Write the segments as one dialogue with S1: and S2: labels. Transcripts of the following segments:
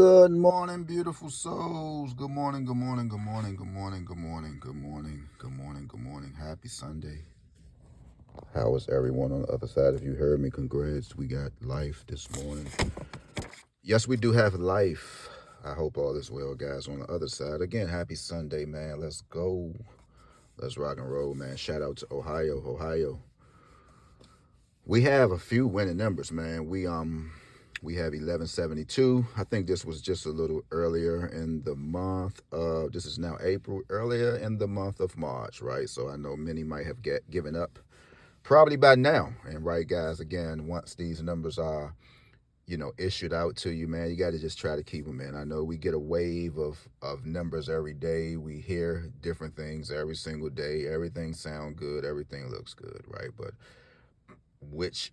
S1: Good morning, beautiful souls. Good morning, good morning, good morning, good morning, good morning, good morning, good morning, good morning. Happy Sunday. How is everyone on the other side? If you heard me, congrats. We got life this morning. Yes, we do have life. I hope all is well, guys, on the other side. Again, happy Sunday, man. Let's go. Let's rock and roll, man. Shout out to Ohio, Ohio. We have a few winning numbers, man. We have 1172. I think this was just a little earlier in the month of, this is now April, earlier in the month of March, right? So I know many might have given up probably by now. And right, guys, again, once these numbers are, issued out to you, man, you got to just try to keep them in. I know we get a wave of numbers every day. We hear different things every single day. Everything sounds good. Everything looks good, right? But which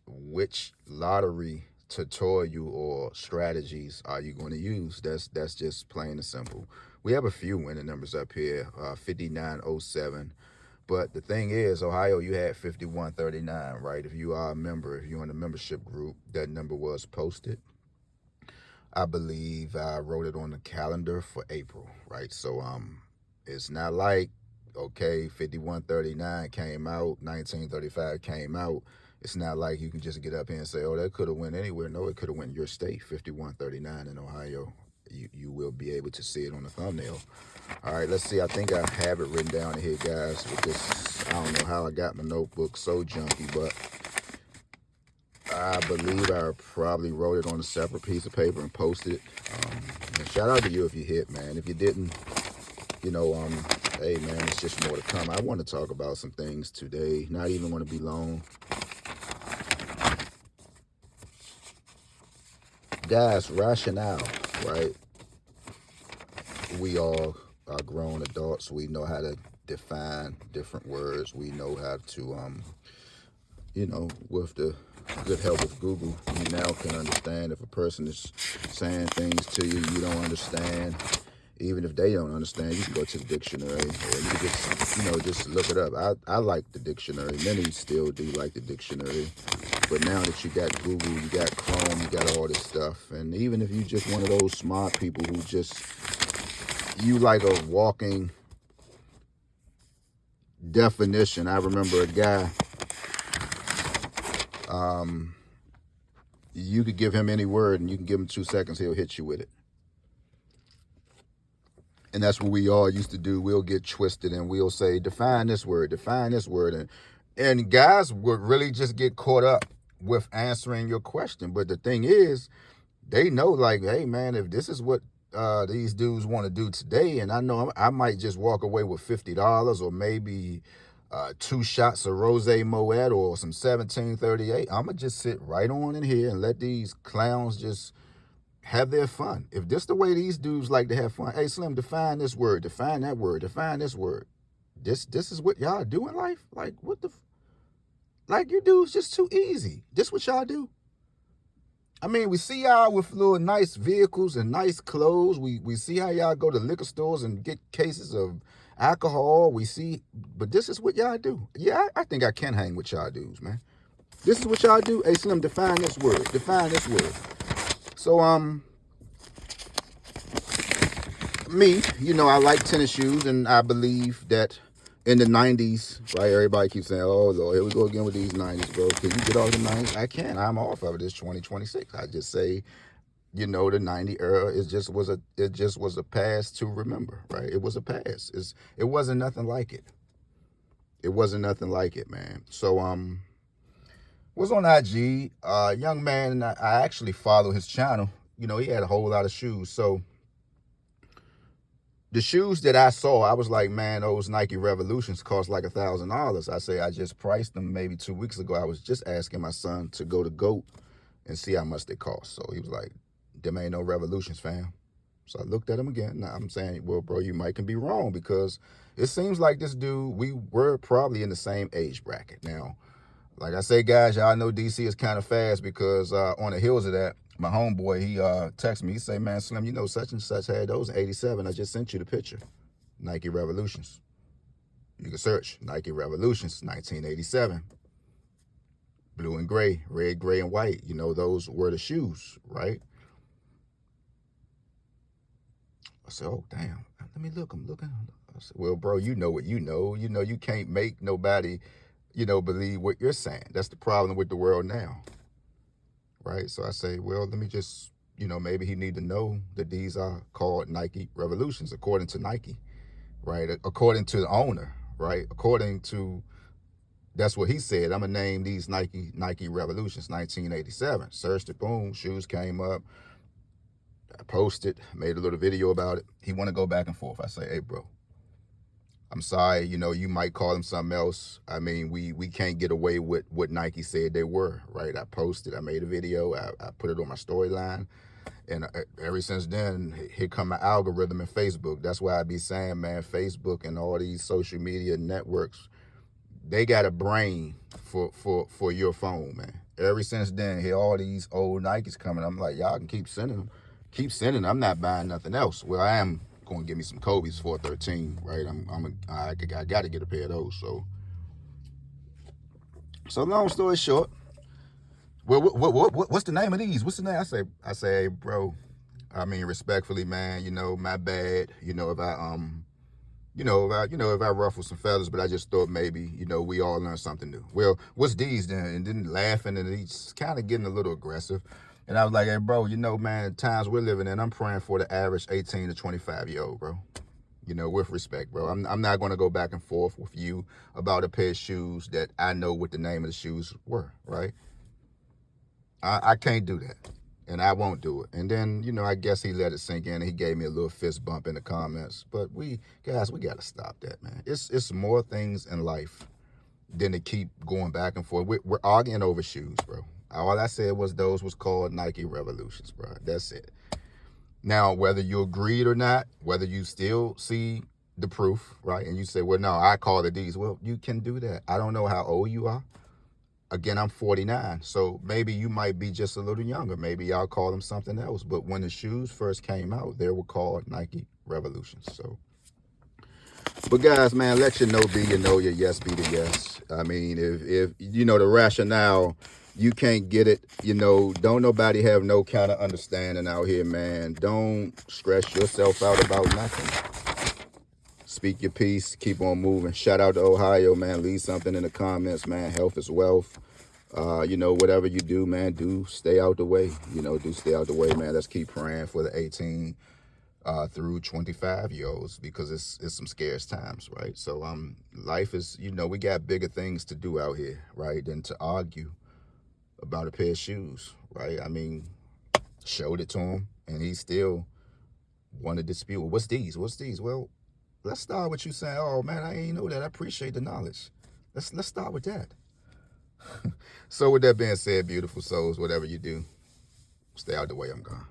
S1: lottery tutorial or strategies are you going to use? That's just plain and simple. We have a few winning numbers up here, 5907. But the thing is, Ohio, you had 5139, right? If you are a member, if you're in the membership group, that number was posted. I believe I wrote it on the calendar for April, right? So it's not like, okay, 5139 came out, 1935 came out. It's not like you can just get up here and say, oh, that could have went anywhere. No, it could have went your state, 5139 in Ohio. You will be able to see it on the thumbnail. All right, let's see. I think I have it written down here, guys. With this, I don't know how I got my notebook so junky, but I believe I probably wrote it on a separate piece of paper and posted it. And shout out to you if you hit, man. If you didn't, hey, man, it's just more to come. I want to talk about some things today. Not even want to be long. Guys, rationale, right? We all are grown adults. We know how to define different words. We know how to, with the good help of Google, you now can understand if a person is saying things to you you don't understand. Even if they don't understand, you can go to the dictionary, or you can just look it up. I like the dictionary. Many still do like the dictionary. But now that you got Google, you got Chrome, you got all this stuff. And even if you just one of those smart people who just, you like a walking definition. I remember a guy, you could give him any word and you can give him 2 seconds, he'll hit you with it. And that's what we all used to do. We'll get twisted and we'll say, define this word, define this word. And guys would really just get caught up with answering your question. But the thing is, they know, like, hey, man, if this is what these dudes want to do today, and I know I might just walk away with $50 or maybe 2 shots of Rosé Moet or some 1738. I'm going to just sit right on in here and let these clowns just have their fun. If this the way these dudes like to have fun, hey, Slim, define this word, define that word, define this word. This is what y'all do in life? Like, what the... Like, you dudes just too easy. This what y'all do? I mean, we see y'all with little nice vehicles and nice clothes. We see how y'all go to liquor stores and get cases of alcohol. We see, but this is what y'all do. Yeah, I think I can hang with y'all dudes, man. This is what y'all do. Hey, Slim, define this word. Define this word. So, me, I like tennis shoes, and I believe that in the 90s, right, everybody keeps saying, oh, Lord, here we go again with these 90s, bro. Can you get off the 90s? I can. I'm off of it. It's 2026. I just say, the 90 era it just was a past to remember, right? It was a past. It wasn't nothing like it. It wasn't nothing like it, man. So, was on IG, young man, and I actually follow his channel. He had a whole lot of shoes. So, the shoes that I saw, I was like, man, those Nike Revolutions cost like $1,000. I say I just priced them maybe 2 weeks ago. I was just asking my son to go to GOAT and see how much they cost. So he was like, them ain't no Revolutions, fam. So I looked at him again. Now I'm saying, well, bro, you might can be wrong, because it seems like this dude, we were probably in the same age bracket. Now, like I say, guys, y'all know DC is kind of fast, because on the heels of that, my homeboy, he texted me. He say, man, Slim, such and such had those in 87. I just sent you the picture. Nike Revolutions. You can search Nike Revolutions, 1987. Blue and gray, red, gray, and white. Those were the shoes, right? I said, oh, damn. Let me look. I'm looking. I said, well, bro, you know what you know. You know, you can't make nobody, believe what you're saying. That's the problem with the world now, right? So I say, well, let me just, maybe he need to know that these are called Nike Revolutions, according to Nike, right? According to the owner, right? According to, that's what he said. I'm going to name these Nike Revolutions, 1987. Searched it, boom, shoes came up. I posted, made a little video about it. He want to go back and forth. I say, hey, bro, I'm sorry, you might call them something else. I mean, we can't get away with what Nike said they were, right? I posted, I made a video, I put it on my storyline. And ever since then, here come my algorithm in Facebook. That's why I be saying, man, Facebook and all these social media networks, they got a brain for your phone, man. Ever since then, here all these old Nikes coming. I'm like, y'all can keep sending them. Keep sending them. I'm not buying nothing else. Well, I am going to give me some Kobe's 413, right? I got to get a pair of those. So long story short, well, what's the name of these? What's the name? I say, hey, bro. I mean, respectfully, man. My bad. If I ruffle some feathers, but I just thought maybe, we all learned something new. Well, what's these then? And then laughing, and he's kind of getting a little aggressive. And I was like, hey, bro, man, times we're living in, I'm praying for the average 18 to 25-year-old, bro. With respect, bro. I'm not going to go back and forth with you about a pair of shoes that I know what the name of the shoes were, right? I can't do that. And I won't do it. And then, I guess he let it sink in. And he gave me a little fist bump in the comments. But we got to stop that, man. It's more things in life than to keep going back and forth. We're arguing over shoes, bro. All I said was those was called Nike Revolutions, bro. That's it. Now, whether you agreed or not, whether you still see the proof, right? And you say, well, no, I call it these. Well, you can do that. I don't know how old you are. Again, I'm 49, so maybe you might be just a little younger. Maybe y'all call them something else. But when the shoes first came out, they were called Nike Revolutions. So, but guys, man, let your no be your no, your yes be the yes. I mean, if the rationale, you can't get it, don't nobody have no kind of understanding out here, man. Don't stress yourself out about nothing. Speak your piece, keep on moving. Shout out to Ohio, man. Leave something in the comments, man. Health is wealth. Whatever you do, man, do stay out the way. Do stay out the way, man. Let's keep praying for the 18 through 25-year-olds because it's some scarce times, right? So life is, we got bigger things to do out here, right, than to argue about a pair of shoes, right? I mean, showed it to him, and he still wanted to dispute. What's these? Well, let's start with you saying, oh, man, I ain't know that. I appreciate the knowledge. Let's start with that. So with that being said, beautiful souls, whatever you do, stay out the way. I'm gone.